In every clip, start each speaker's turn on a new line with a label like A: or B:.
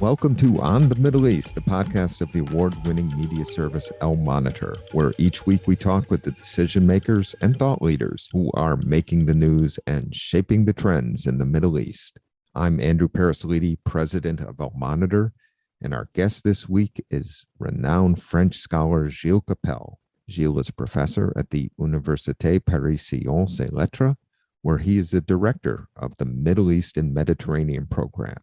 A: Welcome to On the Middle East, the podcast of the award-winning media service El Monitor, where each week we talk with the decision makers and thought leaders who are making the news and shaping the trends in the Middle East. I'm Andrew Parasolidi, president of El Monitor, and our guest this week is renowned French scholar Gilles Kepel. Gilles is professor at the Université Paris-Sciences et Lettres, where he is the director of the Middle East and Mediterranean program.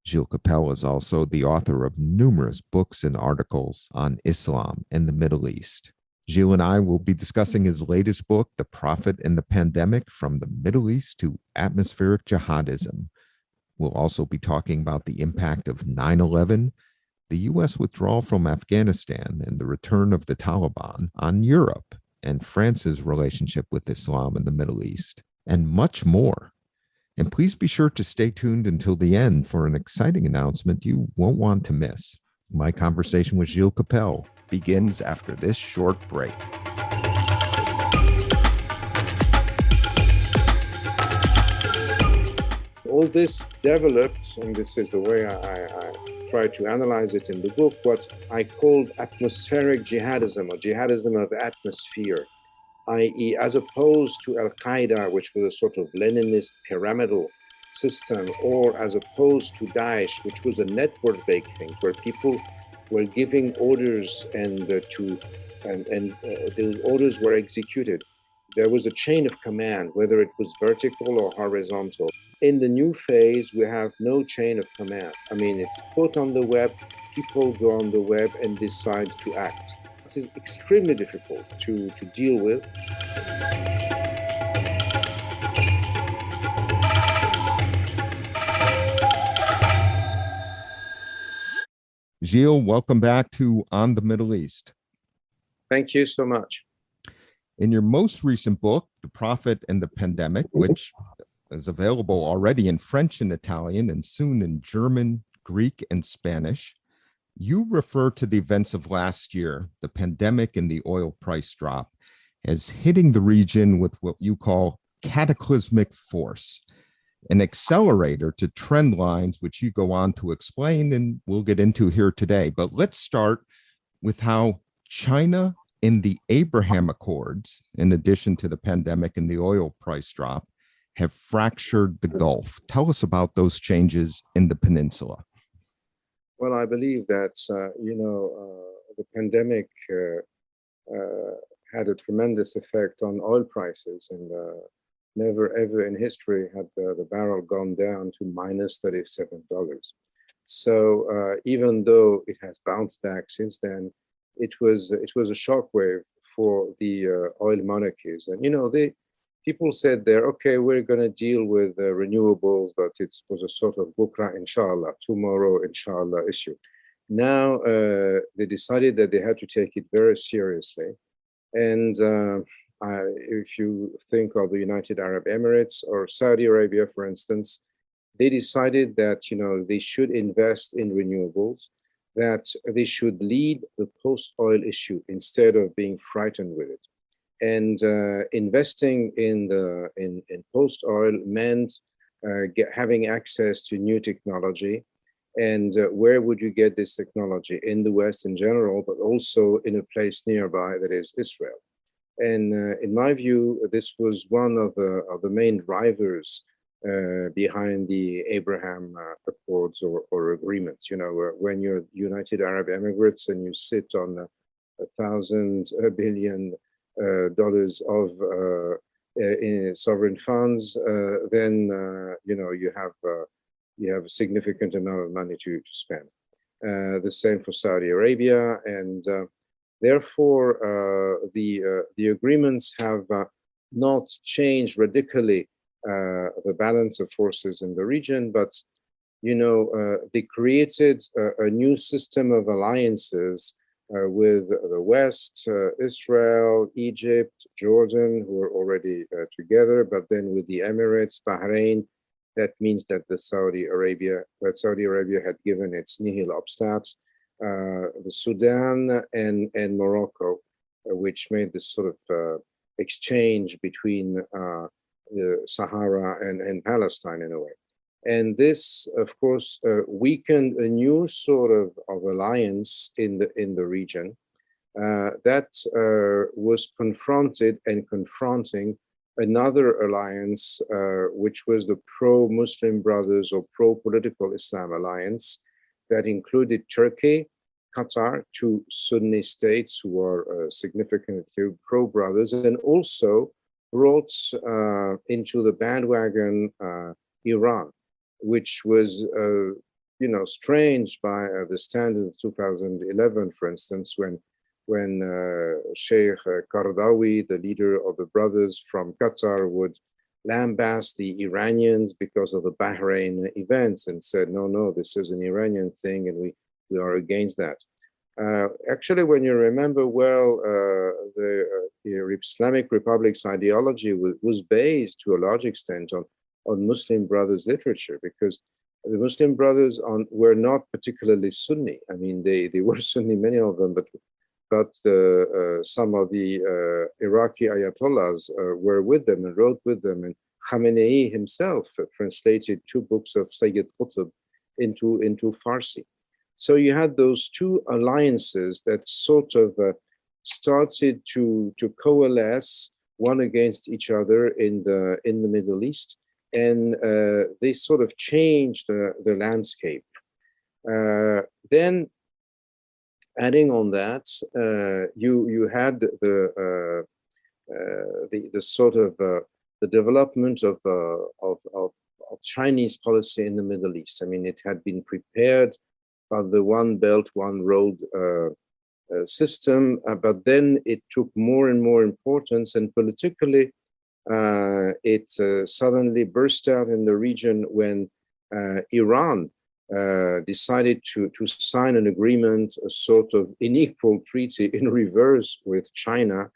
A: Gilles Kepel is also the author of numerous books and articles on Islam and the Middle East. Gilles and I will be discussing his latest book, The Prophet and the Pandemic, From the Middle East to Atmospheric Jihadism. We'll also be talking about the impact of 9/11, the U.S. withdrawal from Afghanistan, and the return of the Taliban on Europe, and France's relationship with Islam in the Middle East, and much more. And please be sure to stay tuned until the end for an exciting announcement you won't want to miss. My conversation with Gilles Kepel begins after this short break.
B: All this developed, and this is the way I try to analyze it in the book, what I called atmospheric jihadism, or jihadism of atmosphere, i.e., as opposed to Al-Qaeda, which was a sort of Leninist pyramidal system, or as opposed to Daesh, which was a network-based thing, where people were giving orders and those orders were executed. There was a chain of command, whether it was vertical or horizontal. In the new phase, we have no chain of command. I mean, it's put on the web, people go on the web and decide to act. This is extremely difficult to deal with.
A: Gilles, welcome back to On the Middle East.
B: Thank you so much.
A: In your most recent book, The Prophet and the Pandemic, which is available already in French and Italian and soon in German, Greek, and Spanish, you refer to the events of last year, the pandemic and the oil price drop, as hitting the region with what you call cataclysmic force, an accelerator to trend lines, which you go on to explain and we'll get into here today. But let's start with how China and the Abraham Accords, in addition to the pandemic and the oil price drop, have fractured the Gulf. Tell us about those changes in the peninsula.
B: Well, I believe that, the pandemic had a tremendous effect on oil prices, and never ever in history had the barrel gone down to minus $37. So even though it has bounced back since then, it was a shockwave for the oil monarchies. And, people said there, okay, we're going to deal with renewables, but it was a sort of bukra, inshallah, tomorrow, inshallah issue. Now they decided that they had to take it very seriously. And if you think of the United Arab Emirates or Saudi Arabia, for instance, they decided that, they should invest in renewables, that they should lead the post-oil issue instead of being frightened with it. And investing in post-oil meant having access to new technology. And where would you get this technology? In the West in general, but also in a place nearby, that is Israel. And in my view, this was one of the main drivers behind the Abraham Accords or agreements. When you're United Arab Emirates and you sit on $1,000 billion of in sovereign funds, then you have a significant amount of money to spend. The same for Saudi Arabia, and therefore the agreements have not changed radically the balance of forces in the region, but they created a new system of alliances with the West, Israel, Egypt, Jordan, who are already together, but then with the Emirates, Bahrain. That means that Saudi Arabia had given its nihil obstat, the Sudan and Morocco, which made this sort of exchange between the Sahara and Palestine in a way. And this, of course, weakened a new sort of alliance in the region that was confronted and confronting another alliance, which was the pro-Muslim Brothers or pro-political Islam alliance that included Turkey, Qatar, two Sunni states who are significantly pro-brothers, and also brought into the bandwagon Iran, which was strange by the standard of 2011, for instance, when Sheikh Qaradawi, the leader of the brothers from Qatar, would lambast the Iranians because of the Bahrain events and said, no, this is an Iranian thing and we are against that. Actually, when you remember well, the Islamic Republic's ideology was based to a large extent on Muslim Brothers literature, because the Muslim Brothers were not particularly Sunni. I mean, they were Sunni, many of them, but some of the Iraqi Ayatollahs were with them and wrote with them. And Khamenei himself translated 2 books of Sayyid Qutb into Farsi. So you had those 2 alliances that sort of started to coalesce one against each other in the Middle East, and they sort of changed the landscape. Then, adding on that, you had the sort of the development of Chinese policy in the Middle East. I mean, it had been prepared by the One Belt, One Road system, but then it took more and more importance, and politically, it suddenly burst out in the region when Iran decided to sign an agreement, a sort of unequal treaty in reverse with China,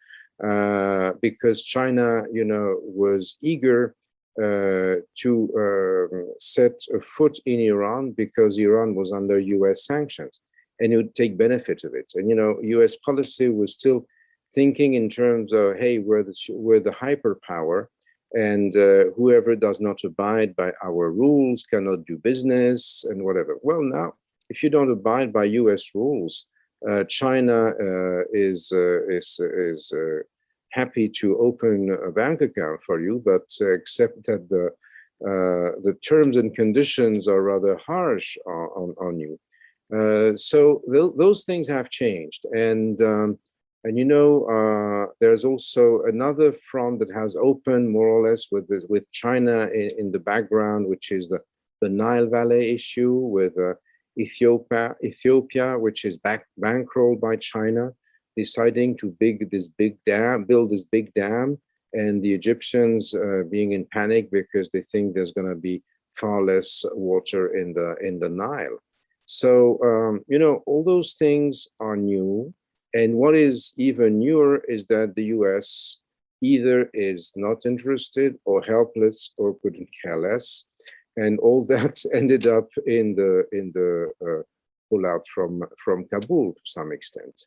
B: because China, was eager to set a foot in Iran because Iran was under US sanctions and it would take benefit of it. And, US policy was still thinking in terms of, hey, we're the hyperpower, and whoever does not abide by our rules cannot do business and whatever. Well, now, if you don't abide by US rules, China is happy to open a bank account for you, but except that the terms and conditions are rather harsh on you. So those things have changed, and there's also another front that has opened more or less with China in the background, which is the Nile Valley issue with Ethiopia, which is bankrolled by China, deciding to build this big dam, and the Egyptians being in panic because they think there's going to be far less water in the Nile. So all those things are new, and what is even newer is that the US either is not interested or helpless or couldn't care less, and all that ended up in the pullout from Kabul to some extent.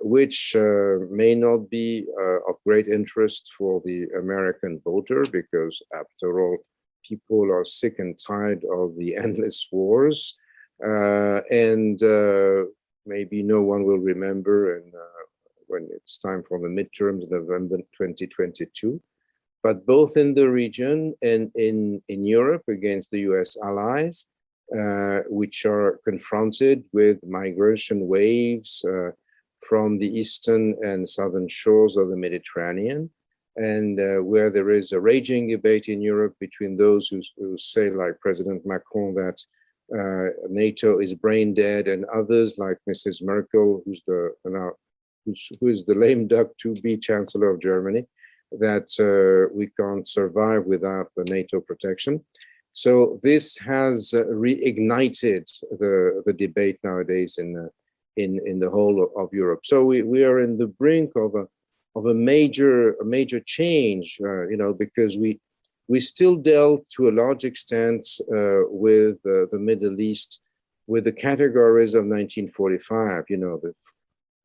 B: Which may not be of great interest for the American voter, because after all, people are sick and tired of the endless wars, and maybe no one will remember when it's time for the midterms, November 2022. But both in the region and in Europe against the US allies, which are confronted with migration waves from the eastern and southern shores of the Mediterranean, and where there is a raging debate in Europe between those who say, like President Macron, that NATO is brain dead, and others like Mrs. Merkel, who is the lame duck to be Chancellor of Germany, that we can't survive without the NATO protection. So this has reignited the debate nowadays in the whole of Europe. So we are in the brink of a major change, because we still dealt to a large extent with the Middle East with the categories of 1945.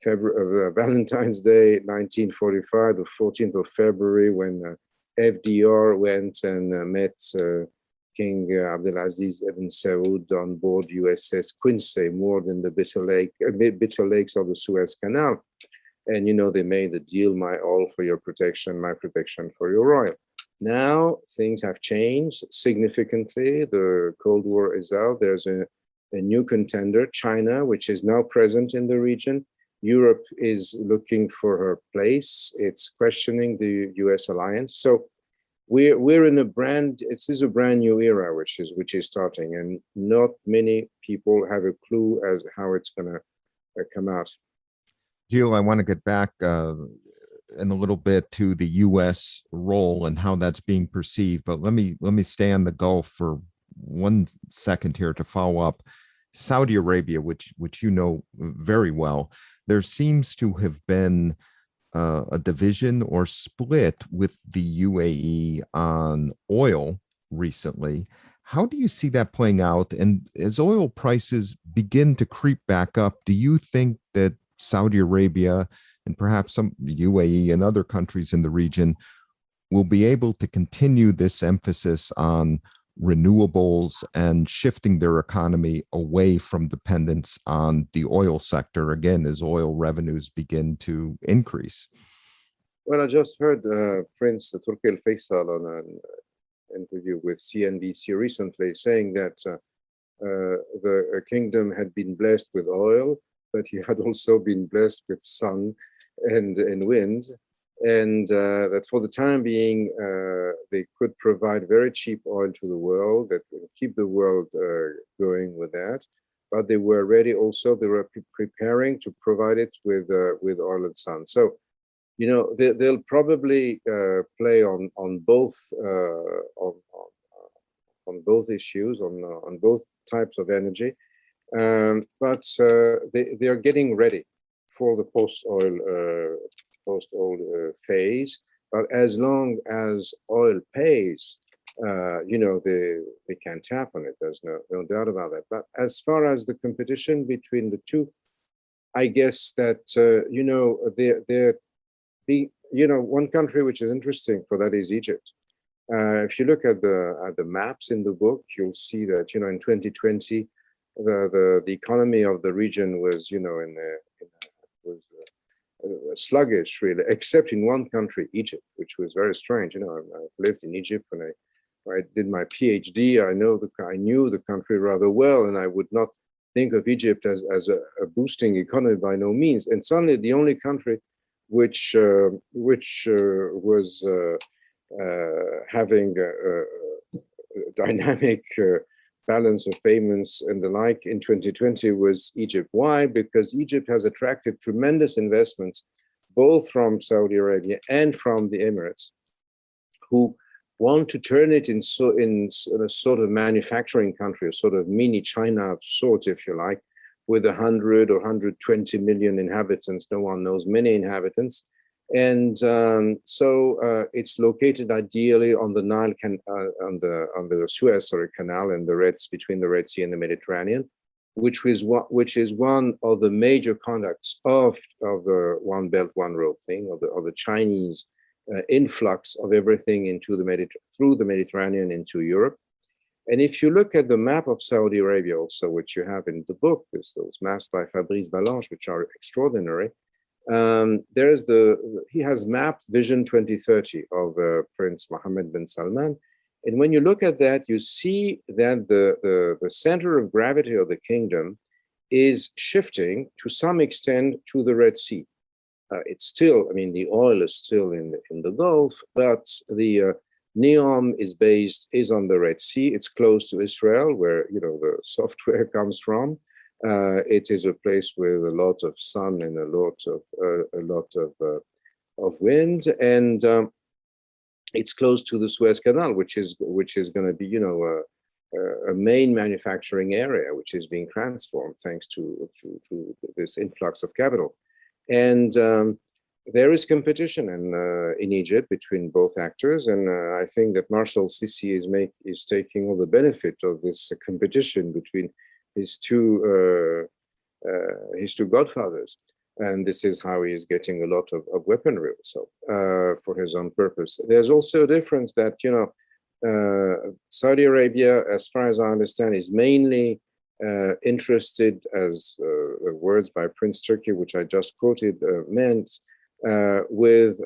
B: The Valentine's Day, 1945, the 14th of February, when FDR went and met King Abdulaziz ibn Saud on board USS Quincy, moored in the Bitter Lakes of the Suez Canal. And, they made the deal, my oil for your protection, my protection for your oil. Now, things have changed significantly. The Cold War is out. There's a new contender, China, which is now present in the region. Europe is looking for her place. It's questioning the US alliance. So we're in this is a brand new era, which is starting, and not many people have a clue as how it's going to come out.
A: Gilles, I want to get back in a little bit to the U.S. role and how that's being perceived, but let me stay on the Gulf for 1 second here to follow up. Saudi Arabia, which you know very well, there seems to have been a division or split with the UAE on oil recently. How do you see that playing out? And as oil prices begin to creep back up, do you think that Saudi Arabia and perhaps some UAE and other countries in the region will be able to continue this emphasis on renewables and shifting their economy away from dependence on the oil sector, again, as oil revenues begin to increase?
B: Well, I just heard Prince Turki Al Faisal on an interview with CNBC recently saying that the kingdom had been blessed with oil, but he had also been blessed with sun and wind, and that for the time being, they could provide very cheap oil to the world, that would keep the world going with that. But they were ready also, they were preparing to provide it with oil and sun. So, they'll probably play on both on both issues, on both types of energy. But they are getting ready for the post-oil phase. But as long as oil pays, they can tap on it. There's no doubt about that. But as far as the competition between the two, I guess that one country which is interesting for that is Egypt. If you look at the maps in the book, you'll see that in 2020 the economy of the region was sluggish, really, except in one country, Egypt, which was very strange. I've lived in Egypt when I did my PhD. I knew the country rather well, and I would not think of Egypt as a boosting economy by no means. And suddenly, the only country which was having a dynamic balance of payments and the like in 2020 was Egypt. Why? Because Egypt has attracted tremendous investments, both from Saudi Arabia and from the Emirates, who want to turn it in a sort of manufacturing country, a sort of mini China of sorts, if you like, with 100 or 120 million inhabitants. No one knows many inhabitants. And so it's located ideally on the Nile on the Suez Canal and between the Red Sea and the Mediterranean, which is one of the major conducts of the One Belt One Road thing, of the Chinese influx of everything through the Mediterranean into Europe. And if you look at the map of Saudi Arabia, also, which you have in the book, those maps by Fabrice Balanche, which are extraordinary. He has mapped Vision 2030 of Prince Mohammed bin Salman. And when you look at that, you see that the center of gravity of the kingdom is shifting to some extent to the Red Sea. It's still, the oil is still in the Gulf, but the NEOM is on the Red Sea. It's close to Israel, where the software comes from. It is a place with a lot of sun and a lot of wind, and it's close to the Suez Canal, which is going to be a main manufacturing area, which is being transformed thanks to this influx of capital. And there is competition in Egypt between both actors, and I think that Marshal Sisi is taking all the benefit of this competition between his two godfathers, and this is how he is getting a lot of weaponry also for his own purpose. There's also a difference that Saudi Arabia, as far as I understand, is mainly interested, as the words by Prince Turkey, which I just quoted, meant, with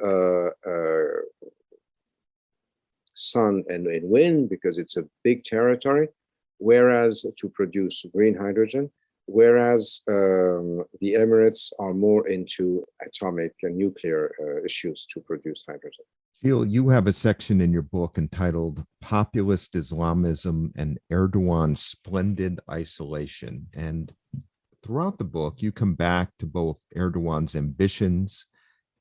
B: sun and wind, because it's a big territory, whereas to produce green hydrogen, whereas the Emirates are more into atomic and nuclear issues to produce hydrogen.
A: Gilles, you have a section in your book entitled Populist Islamism and Erdogan's Splendid Isolation. And throughout the book, you come back to both Erdogan's ambitions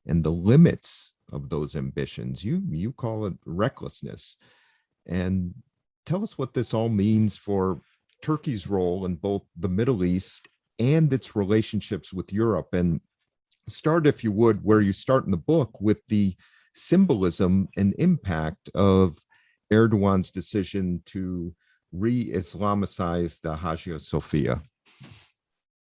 A: and the limits of those ambitions. You call it recklessness. And tell us what this all means for Turkey's role in both the Middle East and its relationships with Europe. And start, if you would, where you start in the book, with the symbolism and impact of Erdogan's decision to re-Islamicize the Hagia Sophia.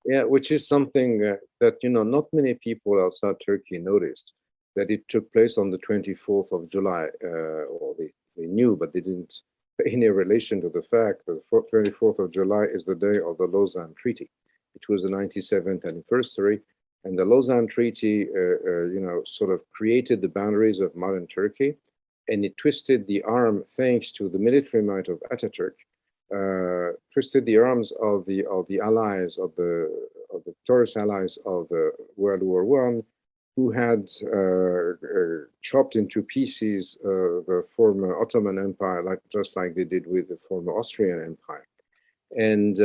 B: Yeah, which is something that, not many people outside Turkey noticed, that it took place on the 24th of July, or they knew, but they didn't pay any relation to the fact that the 24th of July is the day of the Lausanne Treaty. It was the 97th anniversary, and the Lausanne Treaty, sort of created the boundaries of modern Turkey, and it twisted the arm, thanks to the military might of Ataturk, twisted the arms of the allies of the Taurus allies of the World War I, who had chopped into pieces the former Ottoman Empire, just like they did with the former Austrian Empire. And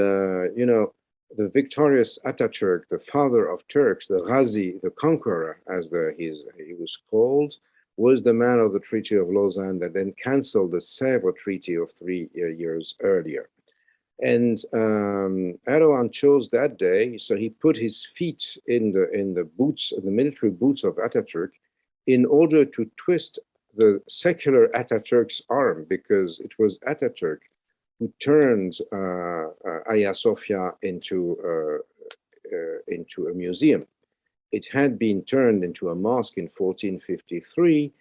B: the victorious Ataturk, the father of Turks, the Ghazi, the conqueror, as he was called, was the man of the Treaty of Lausanne that then canceled the Sèvres Treaty of 3 years earlier. And Erdogan chose that day, so he put his feet in the boots, the military boots of Ataturk, in order to twist the secular Ataturk's arm, because it was Ataturk who turned Hagia Sophia into a museum. It had been turned into a mosque in 1453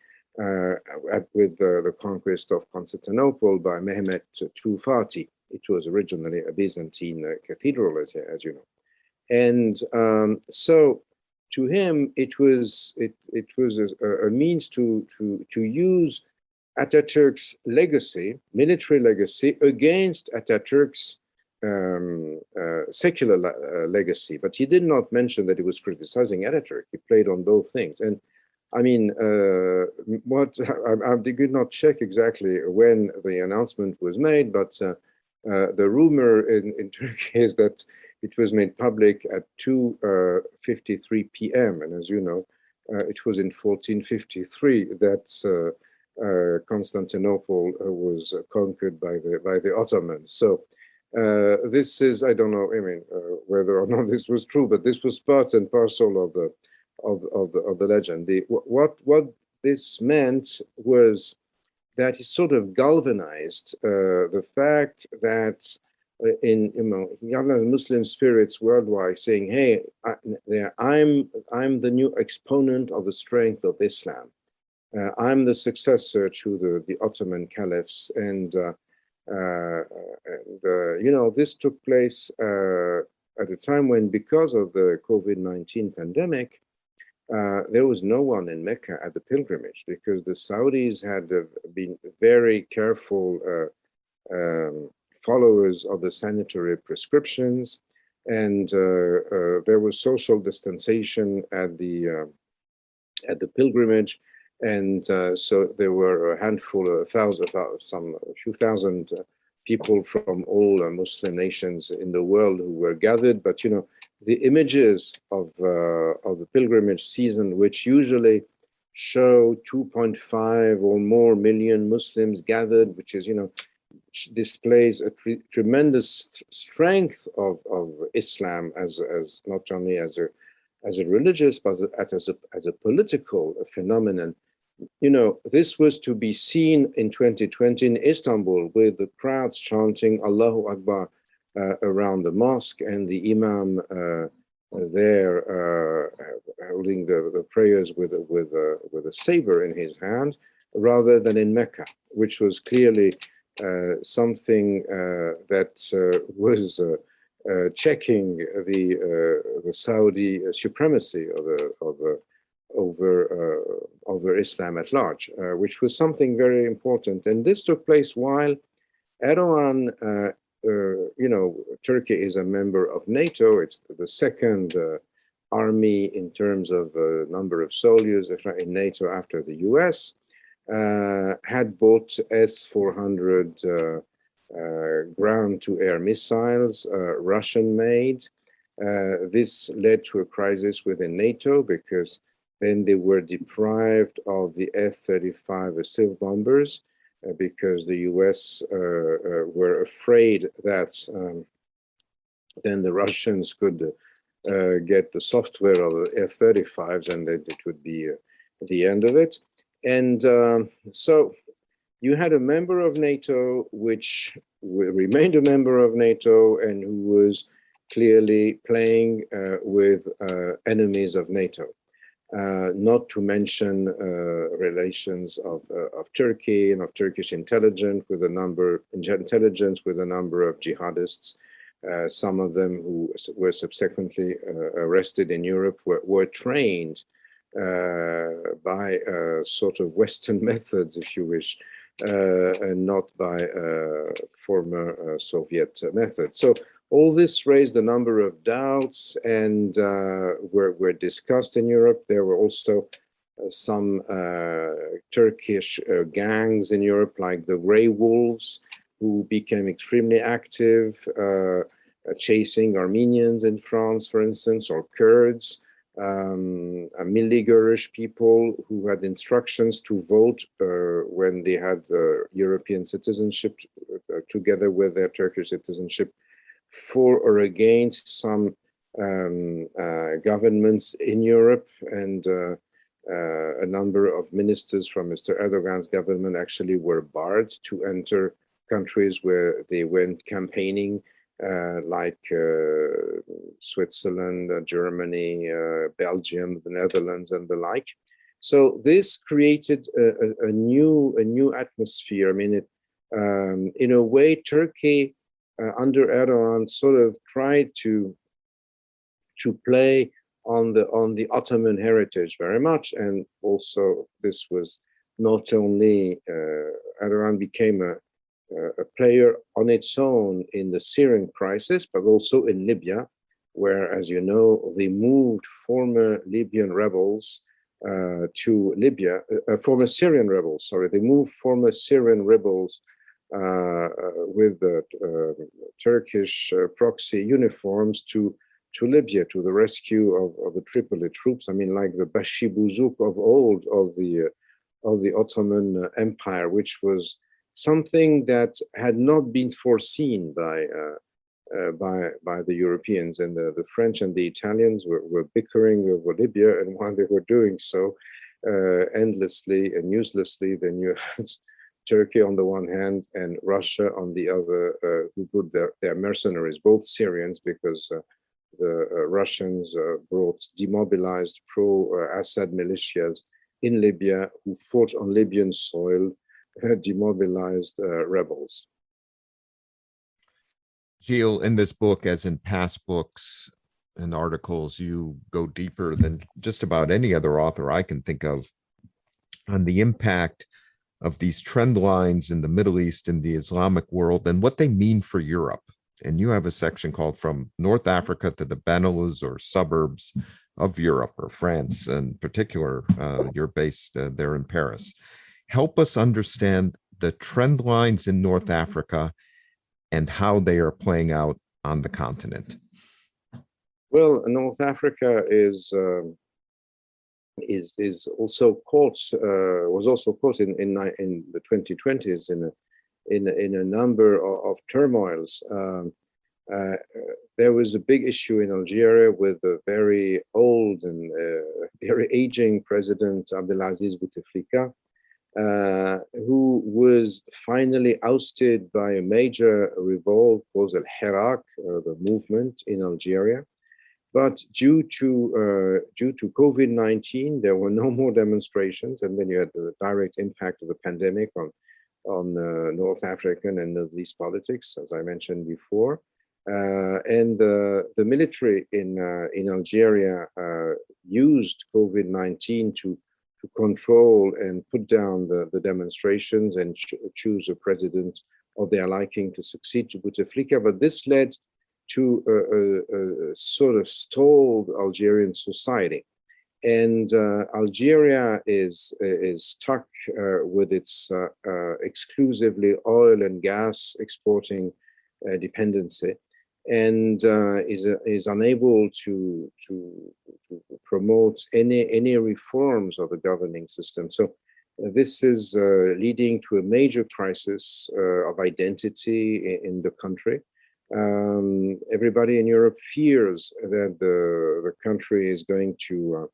B: with the conquest of Constantinople by Mehmet II Fatih. It was originally a Byzantine cathedral, as you know. And so to him, it was a means to use Ataturk's legacy, military legacy, against Ataturk's secular legacy. But he did not mention that he was criticizing Ataturk. He played on both things. And I mean, I did not check exactly when the announcement was made, but the rumor in Turkey is that it was made public at 2:53 p.m. And as you know, it was in 1453 that Constantinople was conquered by the Ottomans. So this is, I don't know, I mean, whether or not this was true, but this was part and parcel of the legend. What this meant was that it sort of galvanized the fact that in Muslim spirits worldwide, saying, "Hey, I'm the new exponent of the strength of Islam. I'm the successor to the Ottoman caliphs," and this took place at a time when, because of the COVID-19 pandemic, there was no one in Mecca at the pilgrimage, because the Saudis had been very careful followers of the sanitary prescriptions, and there was social distanciation at the pilgrimage, and so there were a handful, a few thousand people from all Muslim nations in the world who were gathered. But the images of the pilgrimage season, which usually show 2.5 or more million Muslims gathered, which is which displays a tremendous strength of Islam as not only as a religious, but as a political phenomenon. This was to be seen in 2020 in Istanbul, with the crowds chanting Allahu Akbar around the mosque, and the Imam there holding the prayers with a saber in his hand, rather than in Mecca, which was clearly something that was checking the Saudi supremacy over Islam at large, which was something very important. And this took place while Erdogan, Turkey is a member of NATO. It's the second army in terms of number of soldiers in NATO after the US. Had bought S-400 ground-to-air missiles, Russian-made. This led to a crisis within NATO because then they were deprived of the F-35 assault bombers because the US were afraid that then the Russians could get the software of the F-35s and that it would be the end of it. And so you had a member of NATO, which remained a member of NATO and who was clearly playing with enemies of NATO. Not to mention relations of Turkey and of Turkish intelligence with a number of jihadists. Some of them who were subsequently arrested in Europe were trained by sort of Western methods, if you wish, and not by former Soviet methods. So all this raised a number of doubts and were discussed in Europe. There were also some Turkish gangs in Europe, like the Grey Wolves, who became extremely active, chasing Armenians in France, for instance, or Kurds. Milli-Görüş people who had instructions to vote when they had European citizenship together with their Turkish citizenship for or against some governments in Europe, and a number of ministers from Mr. Erdogan's government actually were barred to enter countries where they went campaigning, like Switzerland, Germany, Belgium, the Netherlands, and the like. So this created a new atmosphere. I mean, in a way, Turkey under Erdogan sort of tried to play on the Ottoman heritage very much, and also this was not only Erdogan became a player on its own in the Syrian crisis, but also in Libya, where, as you know, they moved former Libyan rebels to Libya, former Syrian rebels, sorry, they moved former Syrian rebels with the Turkish proxy uniforms to Libya, to the rescue of the Tripoli troops. I mean, like the Bashibuzuk of old of the Ottoman Empire, which was something that had not been foreseen by the Europeans, and the French and the Italians were bickering over Libya, and while they were doing so endlessly and uselessly, then you had Turkey on the one hand and Russia on the other, who put their mercenaries, both Syrians, because the Russians brought demobilized pro-Assad militias in Libya who fought on Libyan soil, demobilized rebels.
A: Gilles, in this book, as in past books and articles, you go deeper than just about any other author I can think of on the impact of these trend lines in the Middle East and the Islamic world and what they mean for Europe. And you have a section called From North Africa to the Benelux or Suburbs of Europe, or France in particular. You're based there in Paris. Help us understand the trend lines in North Africa and how they are playing out on the continent.
B: Well, North Africa is also caught, was also caught in the 2020s in a number of turmoils. There was a big issue in Algeria with a very old and very aging president, Abdelaziz Bouteflika, who was finally ousted by a major revolt called Al-Hirak, the movement in Algeria. But due to COVID-19, there were no more demonstrations, and then you had the direct impact of the pandemic on North African and Middle East politics, as I mentioned before. And the military in Algeria used COVID-19 to control and put down the demonstrations and choose a president of their liking to succeed to Bouteflika. But this led to a sort of stalled Algerian society. And Algeria is stuck with its exclusively oil and gas exporting dependency, and is unable to promote any reforms of the governing system. So this is leading to a major crisis of identity in the country. Everybody in Europe fears that the country is going to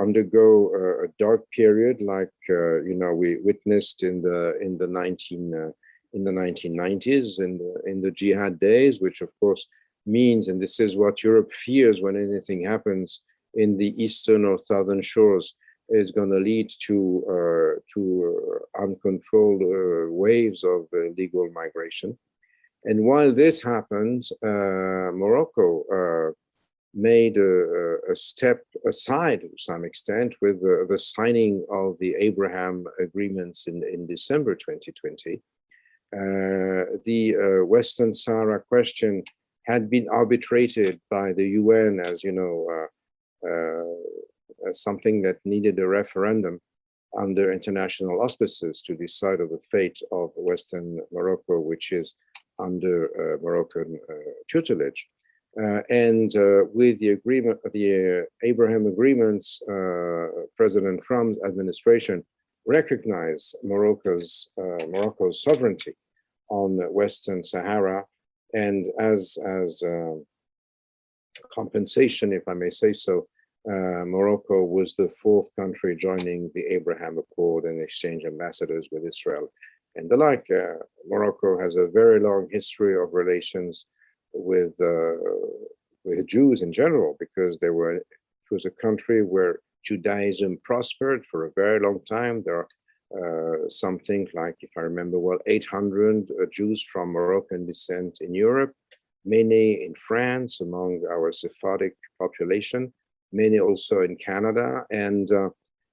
B: undergo a dark period, like we witnessed in the 1990s, in the jihad days, which of course means, and this is what Europe fears when anything happens in the eastern or southern shores, is going to lead to uncontrolled waves of illegal migration. And while this happens, Morocco made a step aside to some extent with the signing of the Abraham agreements in December 2020. The Western Sahara question had been arbitrated by the UN, as you know, as something that needed a referendum under international auspices to decide of the fate of Western Morocco, which is under Moroccan tutelage. And with the agreement, the Abraham agreements, President Trump's administration recognized Morocco's sovereignty on Western Sahara, and as compensation, if I may say so, Morocco was the fourth country joining the Abraham Accord and exchange ambassadors with Israel and the like. Morocco has a very long history of relations with Jews in general, because it was a country where Judaism prospered for a very long time. There are something like, if I remember well, 800 Jews from Moroccan descent in Europe, many in France among our Sephardic population, many also in Canada. And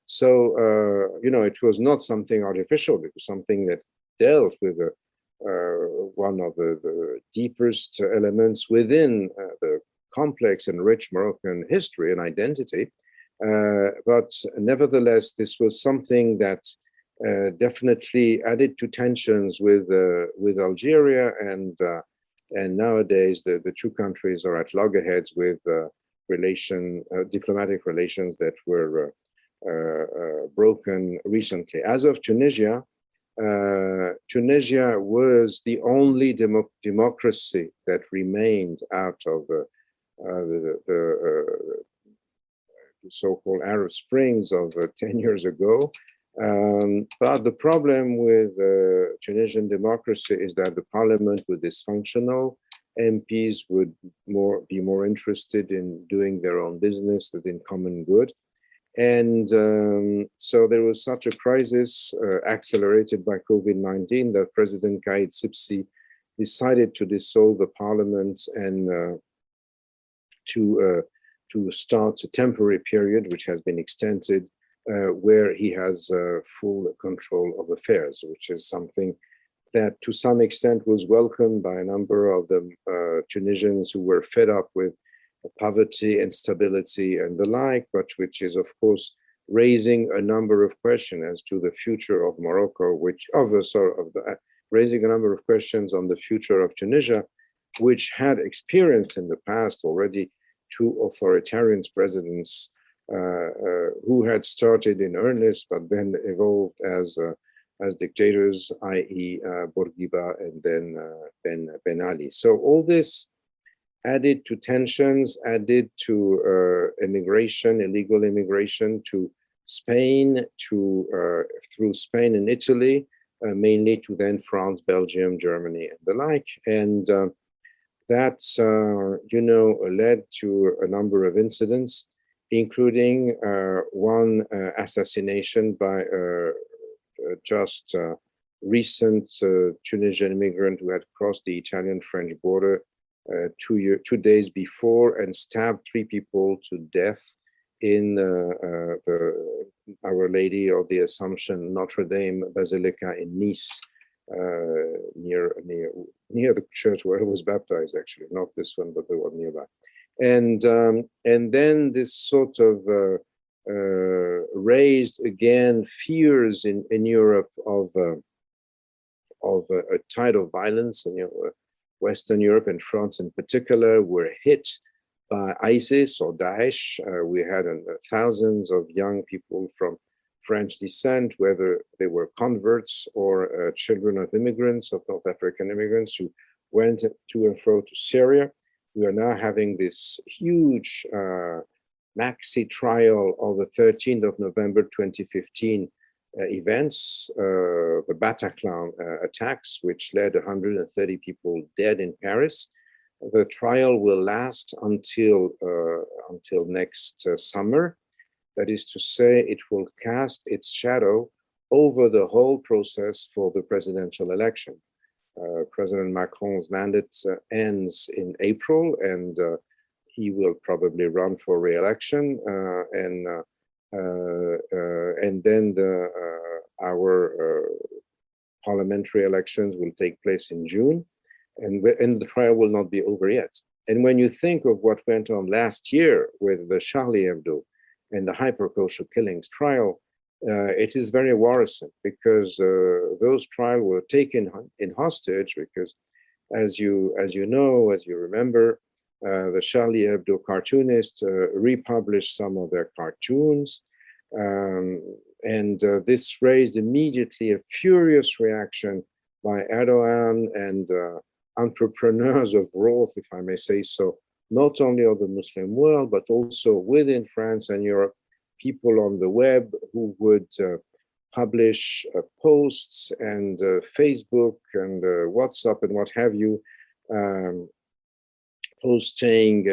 B: so, it was not something artificial, it was something that dealt with one of the deepest elements within the complex and rich Moroccan history and identity. But nevertheless, this was something that definitely added to tensions with Algeria, and nowadays the two countries are at loggerheads with diplomatic relations that were broken recently. As of Tunisia, Tunisia was the only democracy that remained out of the so-called Arab Springs of 10 years ago. But the problem with Tunisian democracy is that the parliament was dysfunctional. MPs would be more interested in doing their own business than in common good. And so there was such a crisis accelerated by COVID-19 that President Kais Sissi decided to dissolve the parliament and to start a temporary period, which has been extended, where he has full control of affairs, which is something that to some extent was welcomed by a number of the Tunisians who were fed up with poverty, instability, and the like, but which is, of course, raising a number of questions as to the future of Morocco, raising a number of questions on the future of Tunisia, which had experienced in the past already two authoritarian presidents who had started in earnest, but then evolved as dictators, i.e. Bourguiba and then Ben Ali. So all this added to tensions, added to illegal immigration to Spain, through Spain and Italy, mainly to then France, Belgium, Germany, and the like. And That, led to a number of incidents, including one assassination by just recent Tunisian immigrant who had crossed the Italian-French border 2 days before and stabbed 3 people to death in the Our Lady of the Assumption Notre Dame Basilica in Nice, near the church where he was baptized. Actually, not this one, but the one nearby. And then this sort of raised again fears in Europe of a tide of violence. And Western Europe and France in particular were hit by ISIS or Daesh. We had thousands of young people from French descent, whether they were converts or children of immigrants, of North African immigrants who went to and fro to Syria. We are now having this huge maxi trial of the 13th of November 2015 events, the Bataclan attacks, which led 130 people dead in Paris. The trial will last until next summer. That is to say, it will cast its shadow over the whole process for the presidential election. President Macron's mandate ends in April, and he will probably run for re-election. And then our parliamentary elections will take place in June, and the trial will not be over yet. And when you think of what went on last year with the Charlie Hebdo and the hyper-kosher killings trial, it is very worrisome, because those trials were taken in hostage because, as you remember, the Charlie Hebdo cartoonists republished some of their cartoons, and this raised immediately a furious reaction by Erdogan and entrepreneurs of wrath, if I may say so, not only of the Muslim world, but also within France and Europe, people on the web who would publish posts and Facebook and WhatsApp and what have you, posting,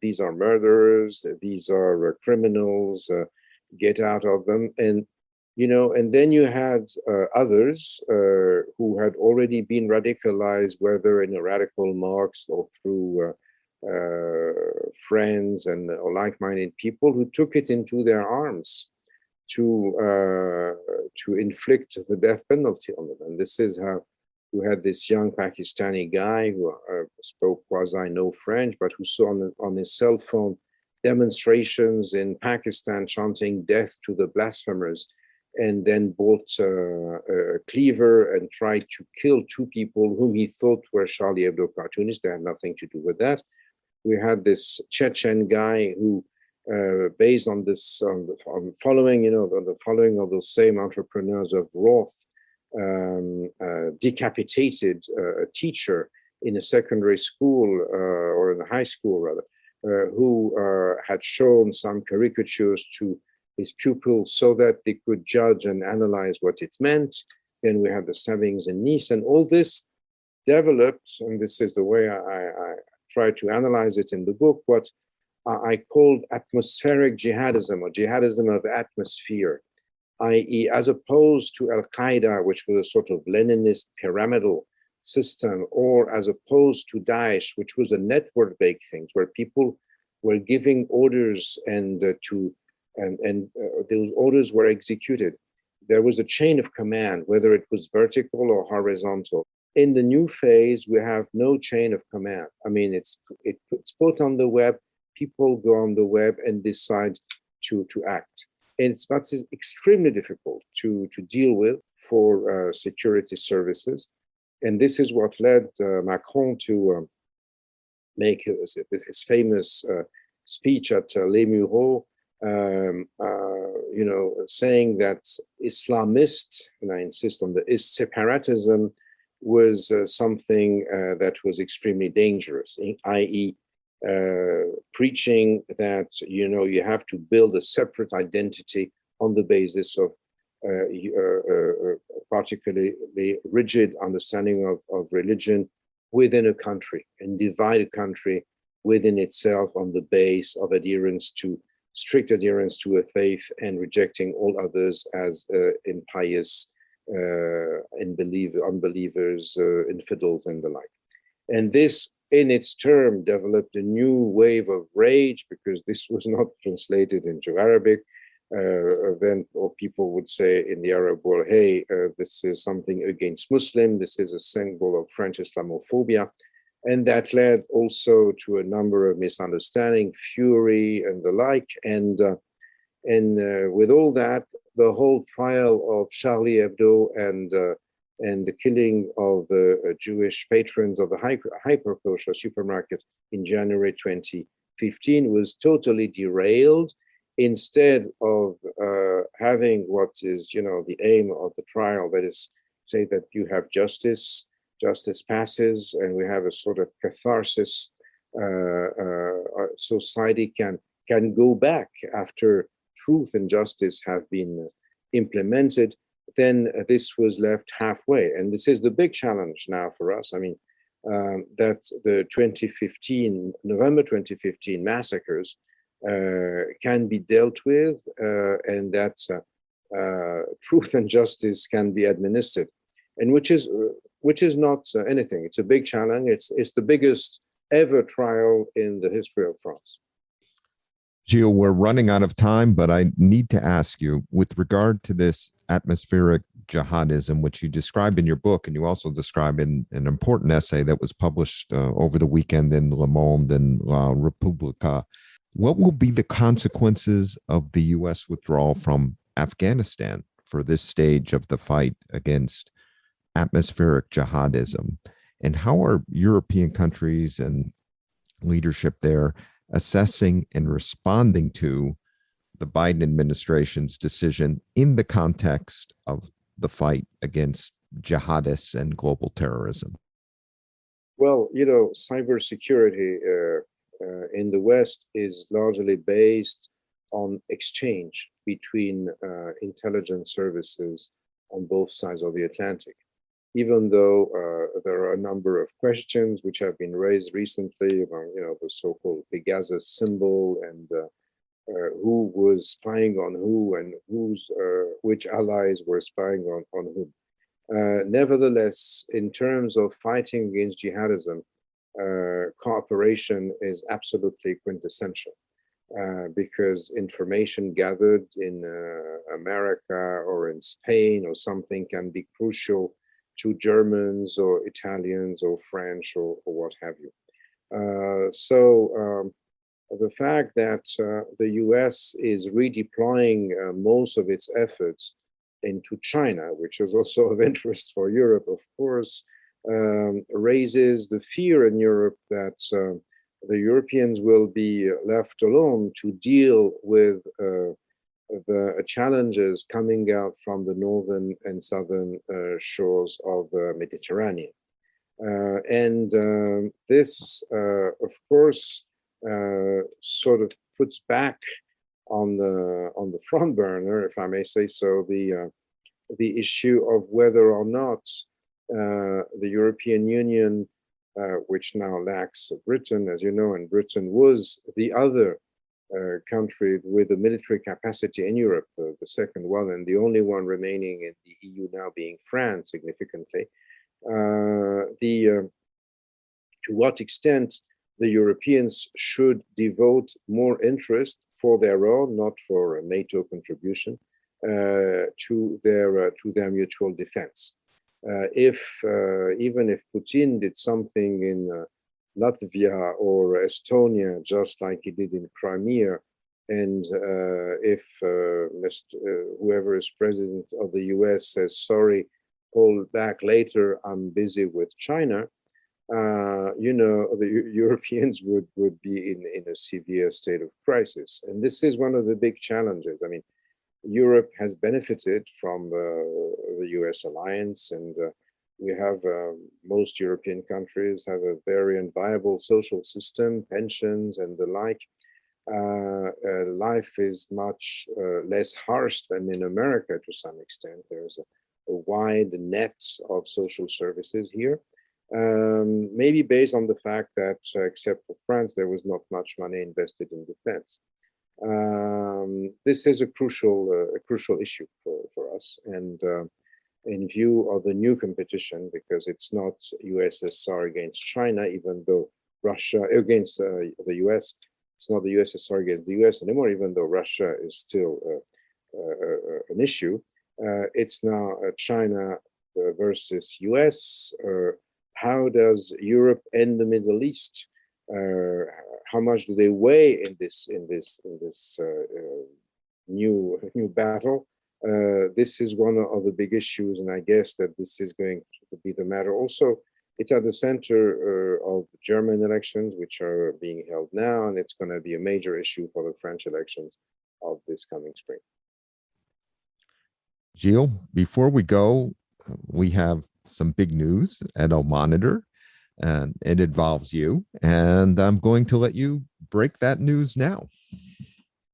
B: these are murderers, these are criminals, get out of them. And then you had others who had already been radicalized, whether in a radical Marx or through friends and or like-minded people, who took it into their arms to inflict the death penalty on them. And this is how we had this young Pakistani guy who spoke quasi no French, but who saw on his cell phone demonstrations in Pakistan chanting death to the blasphemers, and then bought a cleaver and tried to kill 2 people whom he thought were Charlie Hebdo cartoonists. They had nothing to do with that. We had this Chechen guy who, based on this, on following, the following of those same entrepreneurs of wrath, decapitated a teacher in a secondary school or in a high school rather, who had shown some caricatures to his pupils so that they could judge and analyze what it meant. Then we had the stabbings in Nice, and all this developed, and this is the way I try to analyze it in the book, what I called atmospheric jihadism, or jihadism of atmosphere, i.e., as opposed to Al-Qaeda, which was a sort of Leninist pyramidal system, or as opposed to Daesh, which was a network-based thing, where people were giving orders and those orders were executed. There was a chain of command, whether it was vertical or horizontal. In the new phase, we have no chain of command. I mean, it's put on the web, people go on the web and decide to act. And that's extremely difficult to deal with for security services. And this is what led Macron to make his famous speech at Les Mureaux, saying that Islamist, and I insist on the separatism, was something that was extremely dangerous, i.e., preaching that you have to build a separate identity on the basis of particularly rigid understanding of religion within a country and divide a country within itself on the base of strict adherence to a faith and rejecting all others as impious unbelievers, infidels, and the like. And this, in its term, developed a new wave of rage because this was not translated into Arabic. Then, or people would say in the Arab world, hey, this is something against Muslim, this is a symbol of French Islamophobia. And that led also to a number of misunderstanding, fury, and the like. And with all that, the whole trial of Charlie Hebdo and the killing of the Jewish patrons of the hyper kosher supermarket in January 2015 was totally derailed. Instead of having what is, the aim of the trial, that is, say that you have justice passes, and we have a sort of catharsis. Society can go back after truth and justice have been implemented. Then this was left halfway, and this is the big challenge now for us. I mean, that the November 2015 massacres can be dealt with, and that truth and justice can be administered, and which is not anything. It's a big challenge. It's the biggest ever trial in the history of France.
A: Gilles, we're running out of time, but I need to ask you, with regard to this atmospheric jihadism, which you describe in your book, and you also describe in an important essay that was published over the weekend in Le Monde and La Repubblica, what will be the consequences of the U.S. withdrawal from Afghanistan for this stage of the fight against atmospheric jihadism? And how are European countries and leadership there assessing and responding to the Biden administration's decision in the context of the fight against jihadists and global terrorism?
B: Well, cybersecurity in the West is largely based on exchange between intelligence services on both sides of the Atlantic. Even though there are a number of questions which have been raised recently about, the so-called Pegasus symbol and who was spying on who and which allies were spying on whom. Nevertheless, in terms of fighting against jihadism, cooperation is absolutely quintessential because information gathered in America or in Spain or something can be crucial to Germans or Italians or French or what have you. So the fact that the US is redeploying most of its efforts into China, which is also of interest for Europe, of course, raises the fear in Europe that the Europeans will be left alone to deal with the challenges coming out from the northern and southern shores of the Mediterranean. And this, of course, sort of puts back on the front burner, if I may say so, the issue of whether or not the European Union, which now lacks Britain, as you know, and Britain was the other country with a military capacity in Europe, the second one and the only one remaining in the EU now being France, significantly. To what extent the Europeans should devote more interest for their own, not for a NATO contribution, to their mutual defense. Even if Putin did something in Latvia or Estonia, just like he did in Crimea, and if whoever is president of the US says, sorry, hold back later, I'm busy with China, the Europeans would be in a severe state of crisis. And this is one of the big challenges. I mean, Europe has benefited from the US alliance, and we have most European countries have a very viable social system, pensions and the like. Life is much less harsh than in America to some extent. There's a wide net of social services here. maybe based on the fact that, except for France, there was not much money invested in defense. This is a crucial issue for us, and in view of the new competition, because it's not USSR against China, even though Russia against the US, it's not the USSR against the US anymore, even though Russia is still an issue. It's now China versus US. How does Europe and the Middle East? How much do they weigh in this new battle? This is one of the big issues, and I guess that this is going to be the matter. Also, it's at the center of the German elections, which are being held now, and it's going to be a major issue for the French elections of this coming spring.
A: Gilles, before we go, we have some big news at El Monitor, and it involves you, and I'm going to let you break that news now.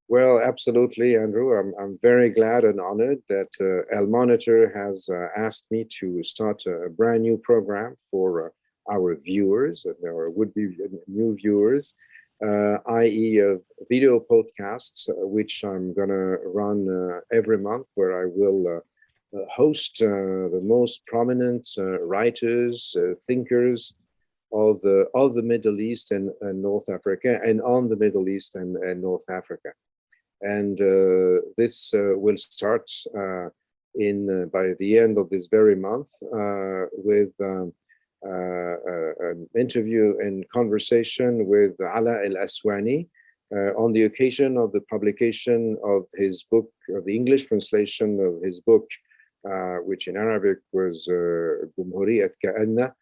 B: Well, absolutely, Andrew. I'm very glad and honored that El Monitor has asked me to start a brand new program for our viewers, and our would-be new viewers, i.e. video podcasts, which I'm going to run every month, where I will host the most prominent writers, thinkers of the Middle East and North Africa, and on the Middle East and North Africa. And this will start by the end of this very month with an interview and conversation with Ala El-Aswani on the occasion of the publication of his book, of the English translation of his book, which in Arabic was Jumhuriyat Ka'anna.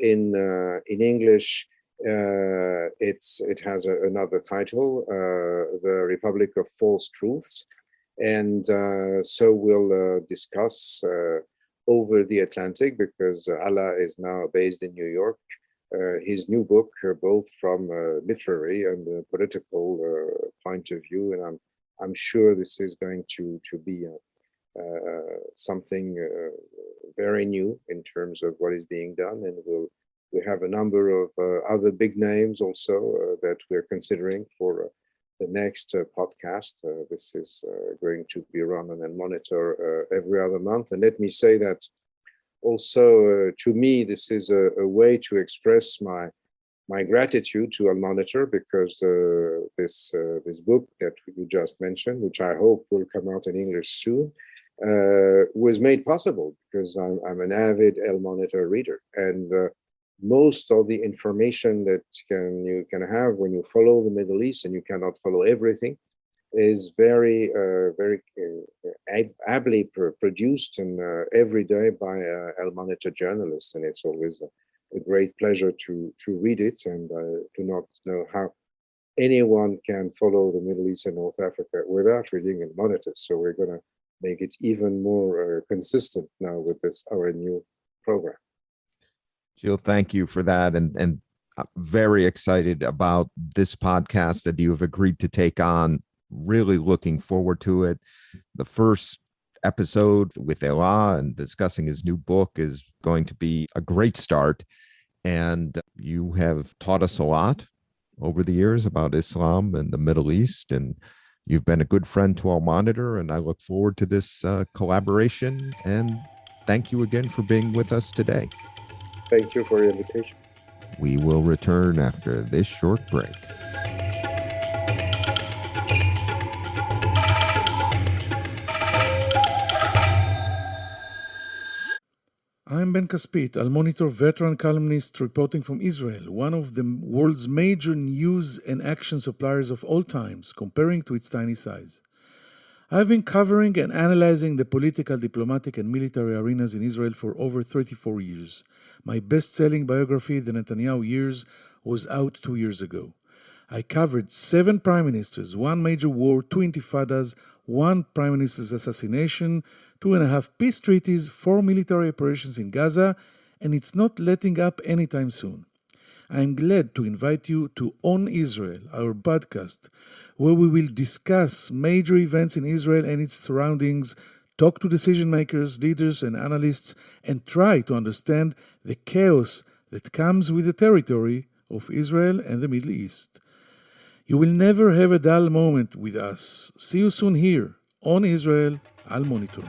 B: In English, it has another title, The Republic of False Truths. And so we'll discuss over the Atlantic, because Ala is now based in New York, his new book, both from a literary and a political point of view. And I'm sure this is going to be something very new in terms of what is being done. And we have a number of other big names also that we're considering for the next podcast. This is going to be run on El Monitor every other month. And let me say that also, to me, this is a way to express my gratitude to El Monitor, because this book that you just mentioned, which I hope will come out in English soon, was made possible because I'm an avid El Monitor reader, and most of the information that you can have when you follow the Middle East, and you cannot follow everything, is very ably produced and every day by El Monitor journalists, and it's always a great pleasure to read it, and do not know how anyone can follow the Middle East and North Africa without reading El Monitor. So we're going to make it even more consistent now with our new program.
A: Gilles, thank you for that. And I'm very excited about this podcast that you have agreed to take on. Really looking forward to it. The first episode with Elah and discussing his new book is going to be a great start. And you have taught us a lot over the years about Islam and the Middle East. And you've been a good friend to El Monitor. And I look forward to this collaboration. And thank you again for being with us today.
B: Thank you for your invitation.
A: We will return after this short break.
C: I'm Ben Caspit, Al Monitor veteran columnist reporting from Israel, one of the world's major news and action suppliers of all times, comparing to its tiny size. I've been covering and analyzing the political, diplomatic, and military arenas in Israel for over 34 years. My best-selling biography, The Netanyahu Years, was out 2 years ago. I covered 7 prime ministers, 1 major war, 2 intifadas, 1 prime minister's assassination, 2.5 peace treaties, 4 military operations in Gaza, and it's not letting up anytime soon. I'm glad to invite you to On Israel, our podcast, where we will discuss major events in Israel and its surroundings, Talk to decision makers, leaders, and analysts, and try to understand the chaos that comes with the territory of Israel and the Middle East. You will never have a dull moment with us. See you soon here on Israel Al Monitor.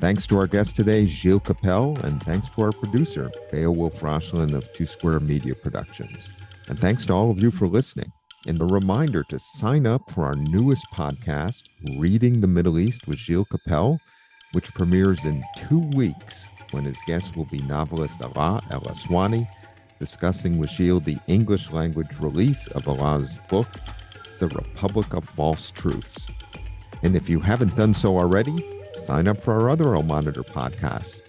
A: Thanks to our guest today, Gilles Kepel, and thanks to our producer, Beowulf Roshlin of Two Square Media Productions. And thanks to all of you for listening. And a reminder to sign up for our newest podcast, Reading the Middle East with Gilles Kepel, which premieres in 2 weeks when his guest will be novelist Alaa El-Aswany, discussing with Gilles the English language release of Alaa's book, The Republic of False Truths. And if you haven't done so already, sign up for our other Al Monitor podcasts,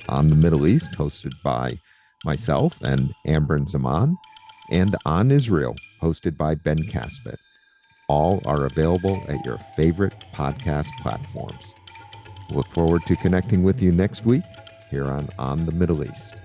A: On the Middle East, hosted by myself and Amber Zaman, and On Israel, hosted by Ben Caspit. All are available at your favorite podcast platforms. Look forward to connecting with you next week here on the Middle East.